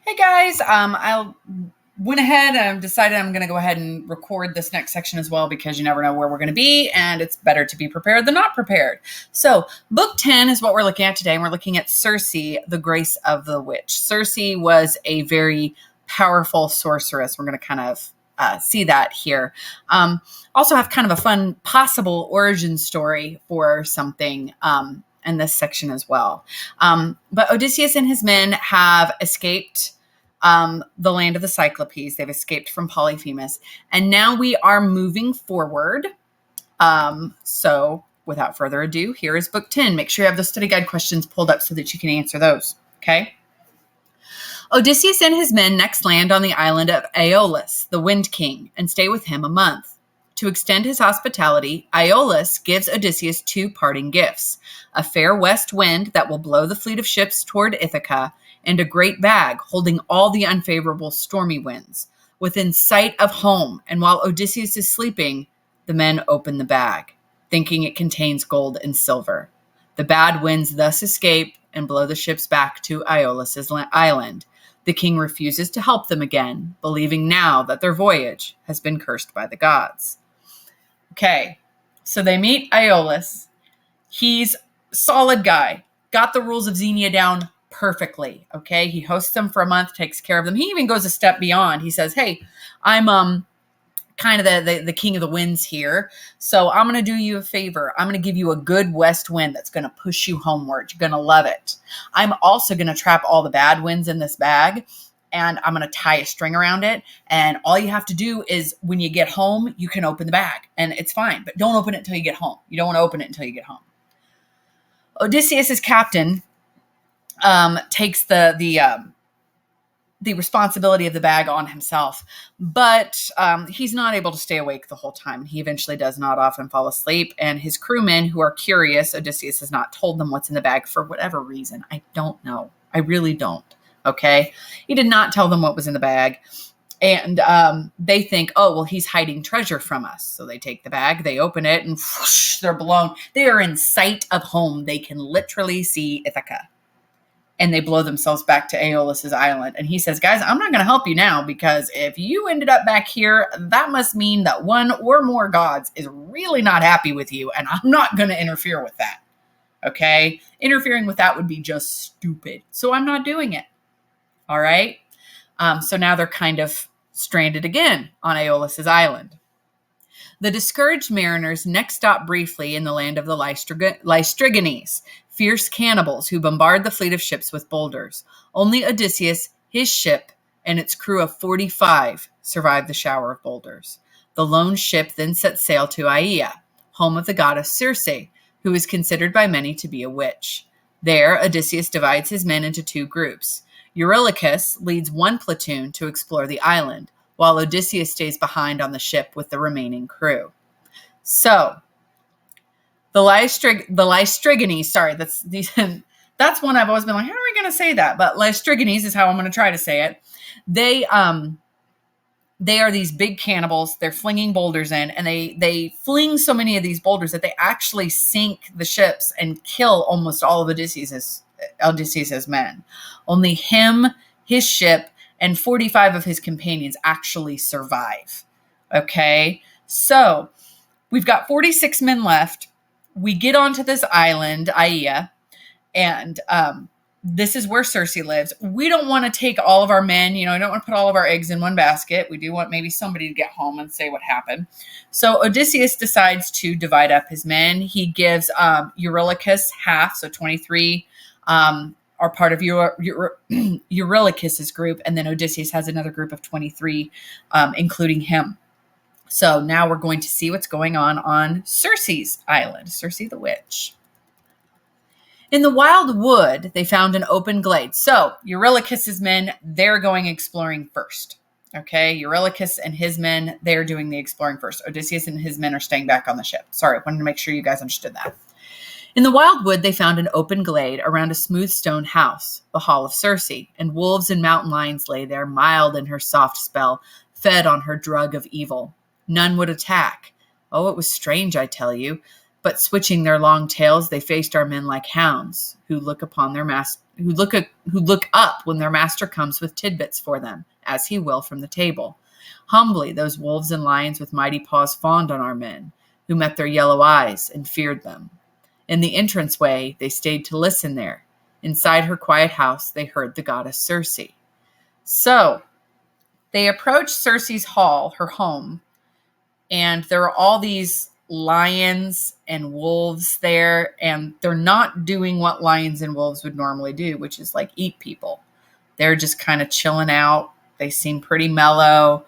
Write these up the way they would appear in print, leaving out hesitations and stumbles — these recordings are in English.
Hey guys, I went ahead and decided I'm going to go ahead and record this next section as well because you never know where we're going to be, and it's better to be prepared than not prepared. So, book 10 is what we're looking at today, and we're looking at Circe, the Grace of the Witch. Circe was a very powerful sorceress. We're going to kind of see that here. Also have kind of a fun possible origin story for something in this section as well. But Odysseus and his men have escaped the land of the Cyclopes. They've escaped from Polyphemus. And now we are moving forward. So without further ado, here is book 10. Make sure you have the study guide questions pulled up so that you can answer those. Okay. Odysseus and his men next land on the island of Aeolus, the Wind King, and stay with him a month. To extend his hospitality, Aeolus gives Odysseus two parting gifts: a fair west wind that will blow the fleet of ships toward Ithaca, and a great bag holding all the unfavorable stormy winds. Within sight of home, and while Odysseus is sleeping, the men open the bag, thinking it contains gold and silver. The bad winds thus escape and blow the ships back to Aeolus's island. The king refuses to help them again, believing now that their voyage has been cursed by the gods. Okay, so they meet Aeolus. He's a solid guy, got the rules of Xenia down perfectly. Okay, he hosts them for a month, takes care of them. He even goes a step beyond. He says, hey, I'm kind of the king of the winds here, so I'm going to do you a favor. I'm going to give you a good west wind that's going to push you homeward. You're going to love it. I'm also going to trap all the bad winds in this bag, and I'm going to tie a string around it, and all you have to do is when you get home, you can open the bag, and it's fine, but don't open it until you get home. You don't want to open it until you get home. Odysseus's captain takes the responsibility of the bag on himself, but he's not able to stay awake the whole time. He eventually does not often fall asleep, and his crewmen, who are curious, Odysseus has not told them what's in the bag for whatever reason. I don't know. I really don't. Okay. He did not tell them what was in the bag. And they think, oh, well, he's hiding treasure from us. So they take the bag, they open it, and whoosh, they're blown. They are in sight of home. They can literally see Ithaca. And they blow themselves back to Aeolus's island. And he says, guys, I'm not going to help you now, because if you ended up back here, that must mean that one or more gods is really not happy with you. And I'm not going to interfere with that. Okay? Interfering with that would be just stupid. So I'm not doing it. All right? So now they're kind of stranded again on Aeolus's island. The discouraged mariners next stop briefly in the land of the Lystrigenes, fierce cannibals who bombard the fleet of ships with boulders. Only Odysseus, his ship, and its crew of 45 survive the shower of boulders. The lone ship then sets sail to Aea, home of the goddess Circe, who is considered by many to be a witch. There, Odysseus divides his men into two groups. Eurylochus leads one platoon to explore the island, while Odysseus stays behind on the ship with the remaining crew. So, the Lystrigenes, sorry, that's one I've always been like, how are we going to say that? But Lystrigenes is how I'm going to try to say it. They are these big cannibals. They're flinging boulders in, and they fling so many of these boulders that they actually sink the ships and kill almost all of Odysseus's men. Only him, his ship, and 45 of his companions actually survive. Okay, so we've got 46 men left. We get onto this island, Aea, and this is where Circe lives. We don't want to take all of our men, I don't want to put all of our eggs in one basket. We do want maybe somebody to get home and say what happened. So Odysseus decides to divide up his men. He gives Eurylochus half, so 23 are part of Eurylochus's group, and then Odysseus has another group of 23, including him. So now we're going to see what's going on Circe's island, Circe the witch. In the wild wood, they found an open glade. So Eurylochus's men, they're going exploring first. Okay, Eurylochus and his men, they're doing the exploring first. Odysseus and his men are staying back on the ship. Sorry, I wanted to make sure you guys understood that. In the wild wood, they found an open glade around a smooth stone house, the hall of Circe, and wolves and mountain lions lay there, mild in her soft spell, fed on her drug of evil. None would attack. Oh, it was strange, I tell you. But switching their long tails, they faced our men like hounds who look upon their master, who look up when their master comes with tidbits for them, as he will from the table. Humbly, those wolves and lions with mighty paws fawned on our men, who met their yellow eyes and feared them. In the entranceway, they stayed to listen there. Inside her quiet house, they heard the goddess Circe. So they approached Circe's hall, her home, and there are all these lions and wolves there, and they're not doing what lions and wolves would normally do, which is like eat people. They're just kind of chilling out. They seem pretty mellow.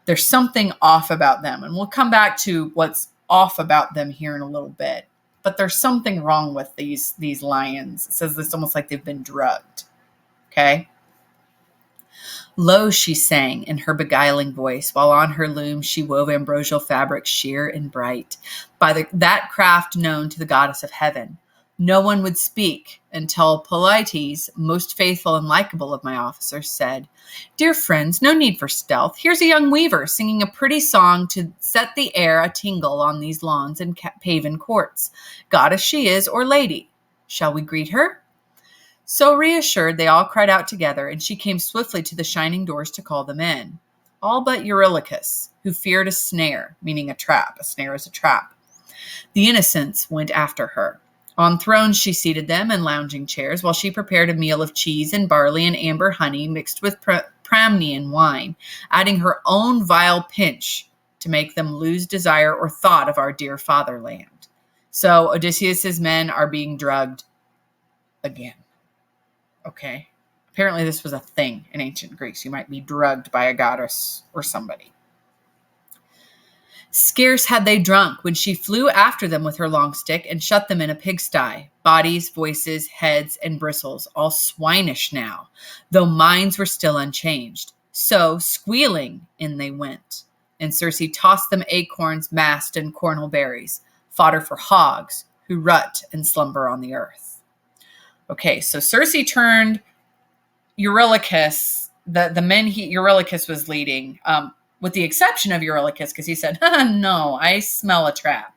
There's something off about them, and we'll come back to what's off about them here in a little bit. But there's something wrong with these lions. It says it's almost like they've been drugged. Okay? Low she sang in her beguiling voice, while on her loom she wove ambrosial fabric sheer and bright, by that craft known to the goddess of heaven. No one would speak until Polites, most faithful and likable of my officers, said, "Dear friends, no need for stealth. Here's a young weaver singing a pretty song to set the air a-tingle on these lawns and paven courts. Goddess she is, or lady. Shall we greet her?" So reassured, they all cried out together, and she came swiftly to the shining doors to call them in. All but Eurylochus, who feared a snare, meaning a trap. A snare is a trap. The innocents went after her. On thrones she seated them in lounging chairs, while she prepared a meal of cheese and barley and amber honey mixed with Pramnian wine, adding her own vile pinch to make them lose desire or thought of our dear fatherland. So Odysseus's men are being drugged again. Okay. Apparently this was a thing in ancient Greece. You might be drugged by a goddess or somebody. Scarce had they drunk when she flew after them with her long stick and shut them in a pigsty, bodies, voices, heads, and bristles, all swinish now, though minds were still unchanged. So, squealing, in they went, and Circe tossed them acorns, mast, and cornel berries, fodder for hogs, who rut and slumber on the earth. Okay, so Circe turned Eurylochus, the men Eurylochus was leading, with the exception of Eurylochus, because he said, "No, I smell a trap."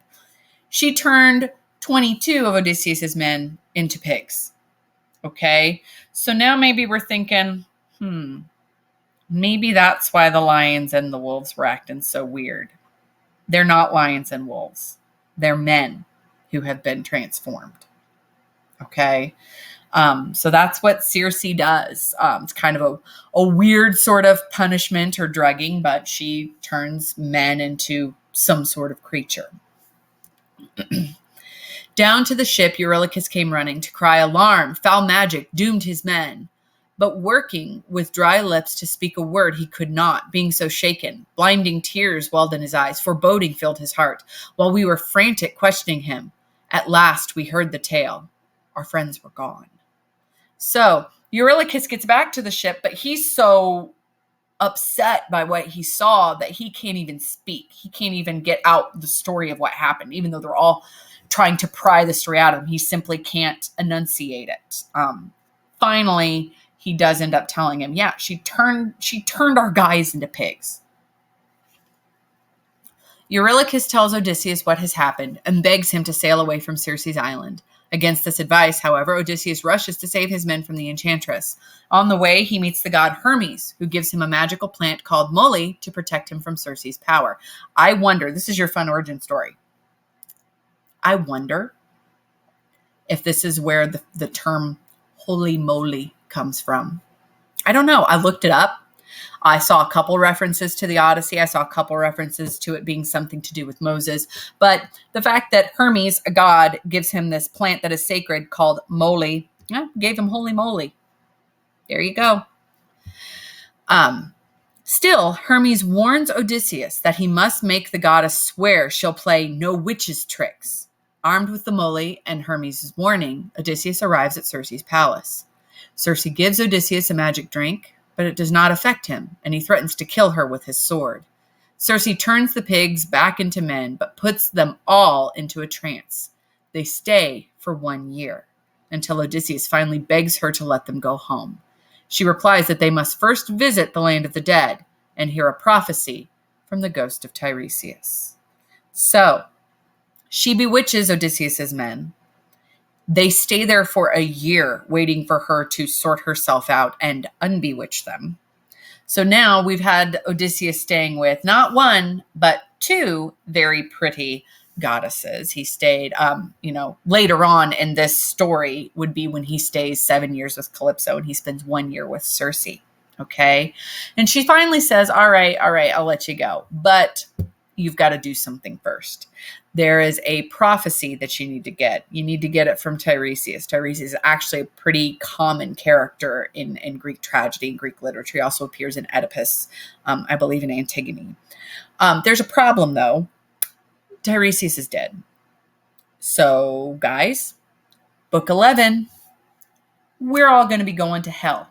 She turned 22 of Odysseus's men into pigs. Okay, so now maybe we're thinking, maybe that's why the lions and the wolves were acting so weird. They're not lions and wolves. They're men who have been transformed. Okay. So that's what Circe does. It's kind of a weird sort of punishment or drugging, but she turns men into some sort of creature. Down to the ship, Eurylochus came running to cry, "Alarm! Foul magic doomed his men." But working with dry lips to speak a word, he could not, being so shaken. Blinding tears welled in his eyes, foreboding filled his heart, while we were frantic questioning him. At last we heard the tale. Our friends were gone. So Eurylochus gets back to the ship, but he's so upset by what he saw that he can't even speak. He can't even get out the story of what happened, even though they're all trying to pry the story out of him. He simply can't enunciate it. Finally, he does end up telling him, "Yeah, she turned our guys into pigs." Eurylochus tells Odysseus what has happened and begs him to sail away from Circe's island. Against this advice, however, Odysseus rushes to save his men from the enchantress. On the way, he meets the god Hermes, who gives him a magical plant called moly to protect him from Circe's power. I wonder, this is your fun origin story. I wonder if this is where the term holy moly comes from. I don't know. I looked it up. I saw a couple references to the Odyssey. I saw a couple references to it being something to do with Moses. But the fact that Hermes, a god, gives him this plant that is sacred called moly, gave him holy moly. There you go. Still, Hermes warns Odysseus that he must make the goddess swear she'll play no witches' tricks. Armed with the moly and Hermes' warning, Odysseus arrives at Circe's palace. Circe gives Odysseus a magic drink, but it does not affect him, and he threatens to kill her with his sword. Circe turns the pigs back into men, but puts them all into a trance. They stay for 1 year, until Odysseus finally begs her to let them go home. She replies that they must first visit the land of the dead and hear a prophecy from the ghost of Tiresias. So, She bewitches Odysseus's men. They stay there for a year waiting for her to sort herself out and unbewitch them. So now we've had Odysseus staying with not one, but two very pretty goddesses. He stayed, later on in this story would be when he stays 7 years with Calypso and he spends 1 year with Circe. Okay. And she finally says, all right, I'll let you go. But you've got to do something first. There is a prophecy that you need to get. You need to get it from Tiresias. Tiresias is actually a pretty common character in Greek tragedy and Greek literature. He also appears in Oedipus, I believe in Antigone. There's a problem, though. Tiresias is dead. So, guys, book 11, we're all going to be going to hell.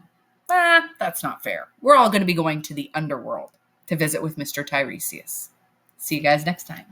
That's not fair. We're all going to be going to the underworld to visit with Mr. Tiresias. See you guys next time.